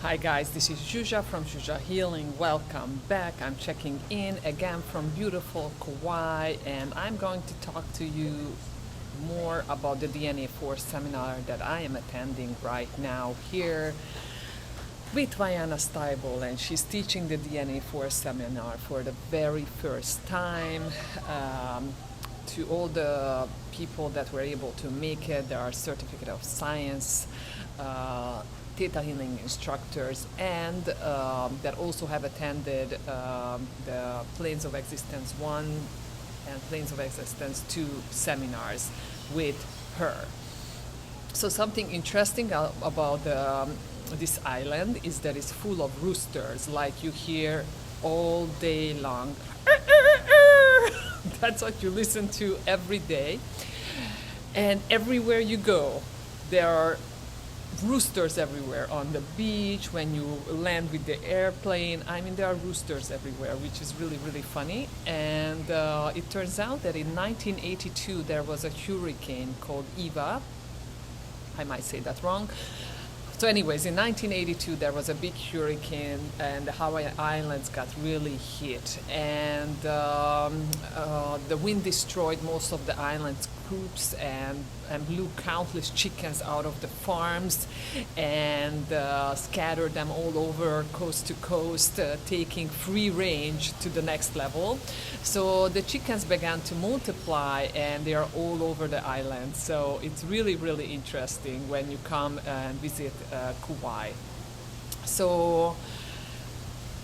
Hi guys, this is Zsuzsa from Zsuzsa Healing. Welcome back. I'm checking in again from beautiful Kauai, and I'm going to talk to you more about the DNA4 seminar that I am attending right now here with Vianna Stibal, and she's teaching the DNA4 seminar for the very first time. To all the people that were able to make it, there are Certificate of Science, Theta Healing instructors, and that also have attended the Planes of Existence 1 and Planes of Existence 2 seminars with her. So something interesting about this island is that it's full of roosters, like you hear all day long. That's what you listen to every day. And everywhere you go, there are roosters everywhere. On the beach, when you land with the airplane, I mean, there are roosters everywhere, which is really, really funny. And it turns out that in 1982, there was a hurricane called Eva. I might say that wrong. So anyways, in 1982, there was a big hurricane and the Hawaii Islands got really hit. And the wind destroyed most of the island's groups and blew countless chickens out of the farms and scattered them all over coast to coast, taking free range to the next level. So the chickens began to multiply and they are all over the island. So it's really, really interesting when you come and visit Kauai. So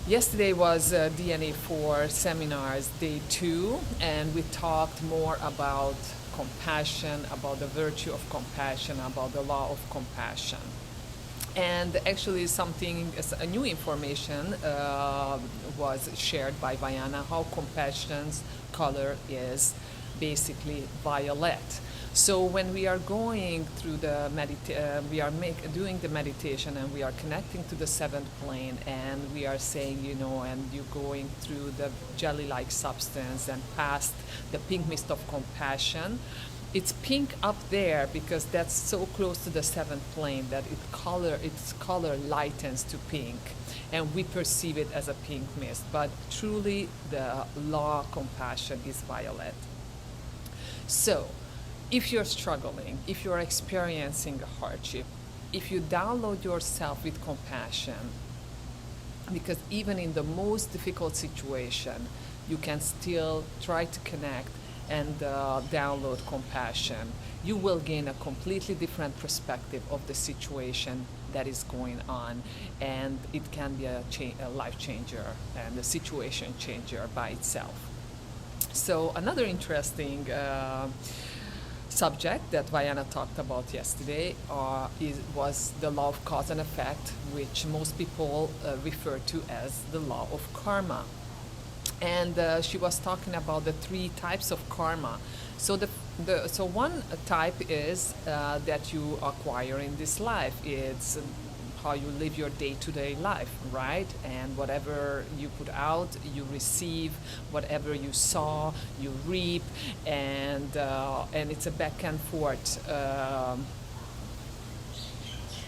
yesterday was DNA4 seminars day 2, and we talked more about compassion, about the virtue of compassion, about the law of compassion. And actually a new information was shared by Vianna, how compassion's color is basically violet. So when we are going through the doing the meditation and we are connecting to the seventh plane and we are saying, and you're going through the jelly-like substance and past the pink mist of compassion, it's pink up there because that's so close to the seventh plane that its color lightens to pink and we perceive it as a pink mist. But truly the law of compassion is violet. So if you're struggling, if you're experiencing a hardship, if you download yourself with compassion, because even in the most difficult situation, you can still try to connect and download compassion, you will gain a completely different perspective of the situation that is going on, and it can be a life changer and a situation changer by itself. So another interesting subject that Vianna talked about yesterday was the law of cause and effect, which most people refer to as the law of karma. And she was talking about the 3 types of karma. So so one type is that you acquire in this life. It's how you live your day-to-day life, right? And whatever you put out, you receive. Whatever you sow, you reap. And it's a back and forth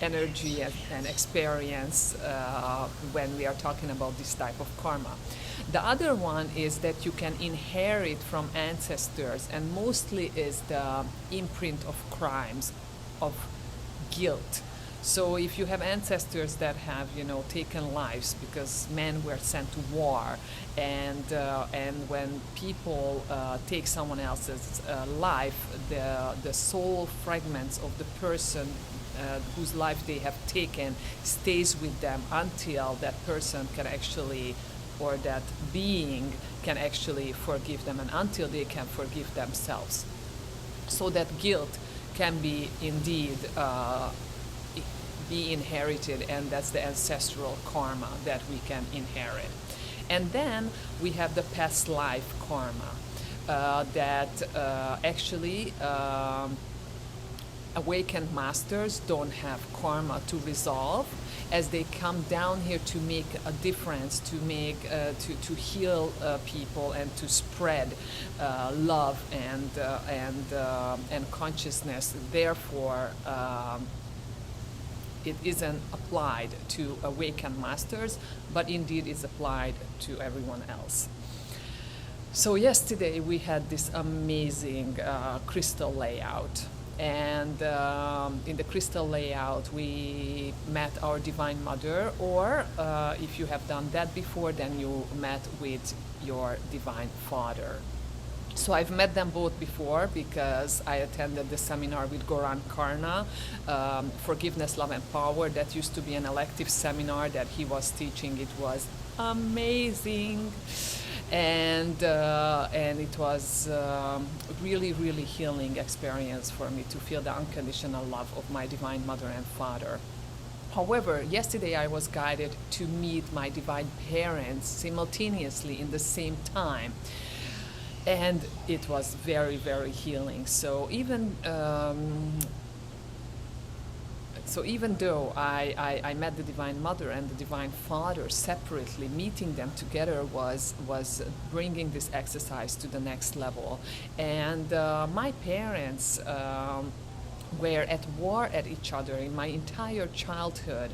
energy and experience when we are talking about this type of karma. The other one is that you can inherit from ancestors, and mostly is the imprint of crimes, of guilt. So if you have ancestors that have, taken lives because men were sent to war, and when people take someone else's life, the soul fragments of the person whose life they have taken stays with them until that person can actually, or that being can actually forgive them, and until they can forgive themselves. So that guilt can be indeed be inherited, and that's the ancestral karma that we can inherit. And then we have the past life karma that actually awakened masters don't have karma to resolve, as they come down here to make a difference, to heal people and to spread love and consciousness. Therefore, it isn't applied to awakened masters, but indeed it's applied to everyone else. So yesterday we had this amazing crystal layout. And in the crystal layout, we met our Divine Mother, or if you have done that before, then you met with your Divine Father. So I've met them both before because I attended the seminar with Goran Karna, Forgiveness, Love and Power. That used to be an elective seminar that he was teaching. It was amazing. And it was really, really healing experience for me to feel the unconditional love of my Divine Mother and Father. However, yesterday I was guided to meet my Divine Parents simultaneously in the same time. And it was very, very healing. So even though I met the Divine Mother and the Divine Father separately, meeting them together was bringing this exercise to the next level. And my parents were at war at each other in my entire childhood.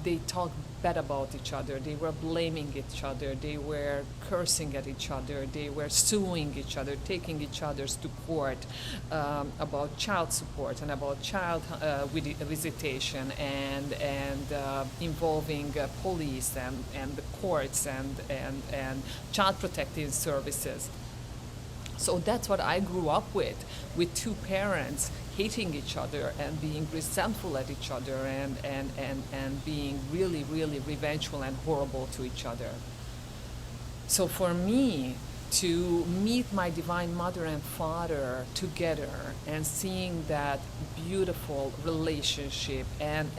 They talked bad about each other. They were blaming each other. They were cursing at each other. They were suing each other, taking each other's to court about child support and about child visitation and involving police and the courts and child protective services. So that's what I grew up with two parents hating each other and being resentful at each other and being really, really revengeful and horrible to each other. So for me, to meet my Divine Mother and Father together and seeing that beautiful relationship and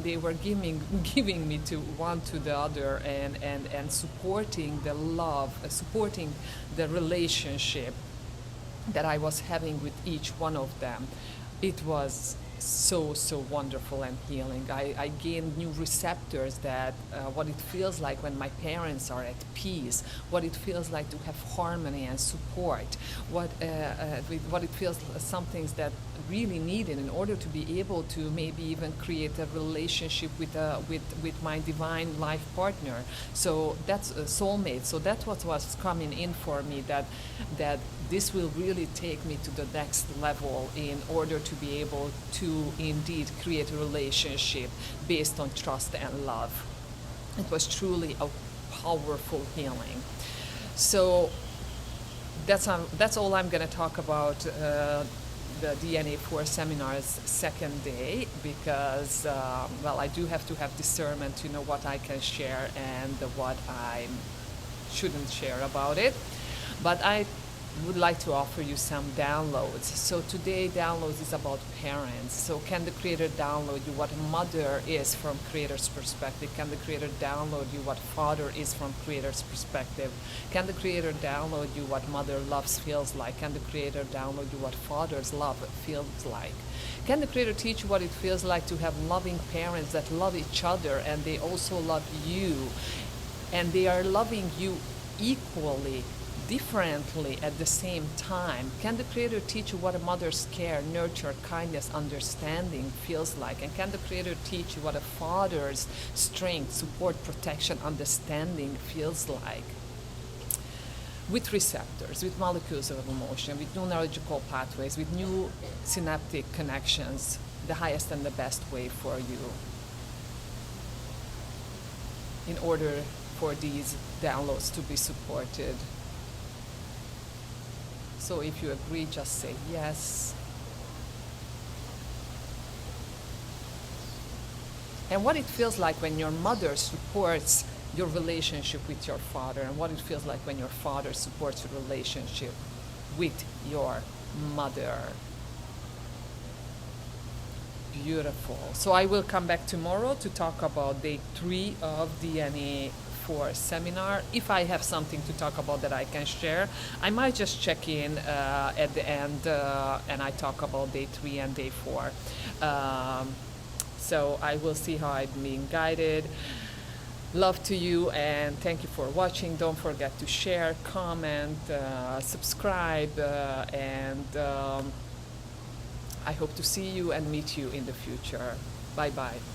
they were giving me to one to the other and supporting the love, supporting the relationship that I was having with each one of them. It was so wonderful and healing. I gained new receptors that what it feels like when my parents are at peace, what it feels like to have harmony and support, what it feels some things that really needed in order to be able to maybe even create a relationship with my divine life partner. So that's a soulmate. So that's what was coming in for me, that this will really take me to the next level in order to be able to indeed create a relationship based on trust and love. It was truly a powerful healing. So that's all I'm going to talk about the DNA4 seminar's second day, because I do have to have discernment to know what I can share and what I shouldn't share about it. But I would like to offer you some downloads. So today downloads is about parents. So can the Creator download you what mother is from Creator's perspective? Can the Creator download you what father is from Creator's perspective? Can the Creator download you what mother loves feels like? Can the Creator download you what father's love feels like? Can the Creator teach you what it feels like to have loving parents that love each other and they also love you, and they are loving you equally, differently at the same time? Can the Creator teach you what a mother's care, nurture, kindness, understanding feels like? And can the Creator teach you what a father's strength, support, protection, understanding feels like? With receptors, with molecules of emotion, with new neurological pathways, with new synaptic connections, the highest and the best way for you in order for these downloads to be supported. So if you agree, just say yes. And what it feels like when your mother supports your relationship with your father, and what it feels like when your father supports your relationship with your mother. Beautiful. So I will come back tomorrow to talk about day 3 of DNA4 seminar. If I have something to talk about that I can share, I might just check in at the end and I talk about day 3 and day 4. So I will see how I'm being guided. Love to you and thank you for watching. Don't forget to share, comment, subscribe, and I hope to see you and meet you in the future. Bye-bye.